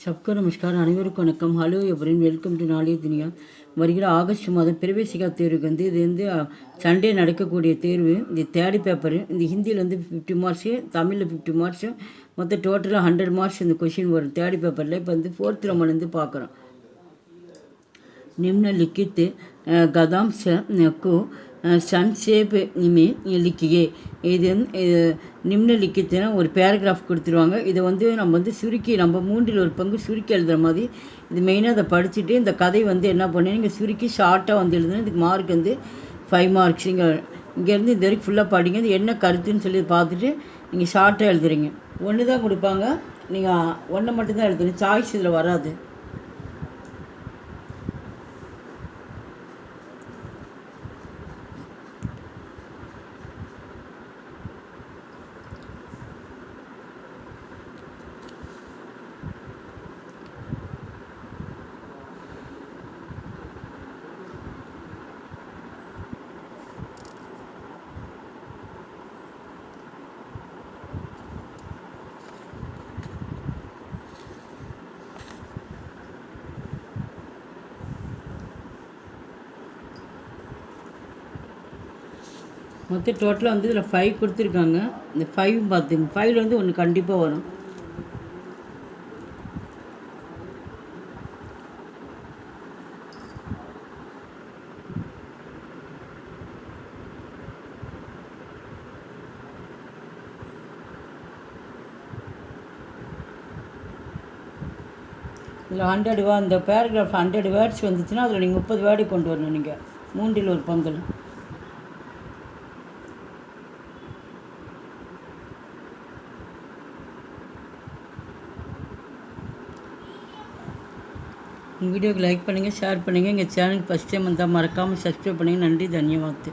சப்கோ நமஸ்கார், அனைவருக்கும் வணக்கம். Hello everyone, welcome to நாளைய துனியா. வருகிற ஆகஸ்ட் மாதம் பிரவேசிகா தேர்வுக்கு இது சண்டே நடக்கக்கூடிய தேர்வு. இந்த தேர்டு பேப்பரு இந்த ஹிந்தியில் 50 மார்க்ஸு, தமிழில் 50 மார்க்ஸு, மொத்தம் டோட்டலாக 100 மார்க்ஸ் இந்த கொஷின் வரும் தேர்டு பேப்பரில். இப்போ 4th ரோமன்லேருந்து பார்க்குறோம். निम्नलिखित गद्यांश को संक्षेप में लिखिए. இது நிம்னலிக்கித்தனா ஒரு பேராகிராஃப் கொடுத்துருவாங்க. இதை நம்ம சுருக்கி நம்ம 3 பங்கு சுருக்கி எழுதுகிற மாதிரி இது மெயினாக அதை படிச்சுட்டு இந்த கதை என்ன பண்ணேன், நீங்கள் சுருக்கி ஷார்ட்டாக எழுதுனா இதுக்கு மார்க் 5 மார்க்ஸ். இங்கேருந்து இது வரைக்கும் ஃபுல்லாக படிங்க. இது என்ன கருத்துன்னு சொல்லி பார்த்துட்டு நீங்கள் ஷார்ட்டாக எழுதுறீங்க. ஒன்று தான் கொடுப்பாங்க, நீங்கள் ஒன்று மட்டும்தான் எழுதுறீங்க, சாய்ஸ் இதில் வராது. மொத்தம் டோட்டலாக இதில் 5 கொடுத்துருக்காங்க. இந்த 5 பார்த்துங்க, 5ல் ஒன்று கண்டிப்பாக வரும். இதில் 100 அந்த பேராகிராஃப் 100 வேர்ட்ஸ் வந்துச்சுன்னா அதில் நீங்கள் 30 வேர்டு கொண்டு வரணும். நீங்கள் 3 பங்கில். வீடியோக்கு லைக் பண்ணுங்கள், ஷேர் பண்ணுங்கள். எங்கள் சேனலுக்கு ஃபஸ்ட் டைம் வந்தால் மறக்காமல் சப்ஸ்கிரைப் பண்ணுங்கள். நன்றி, தன்யவாத்.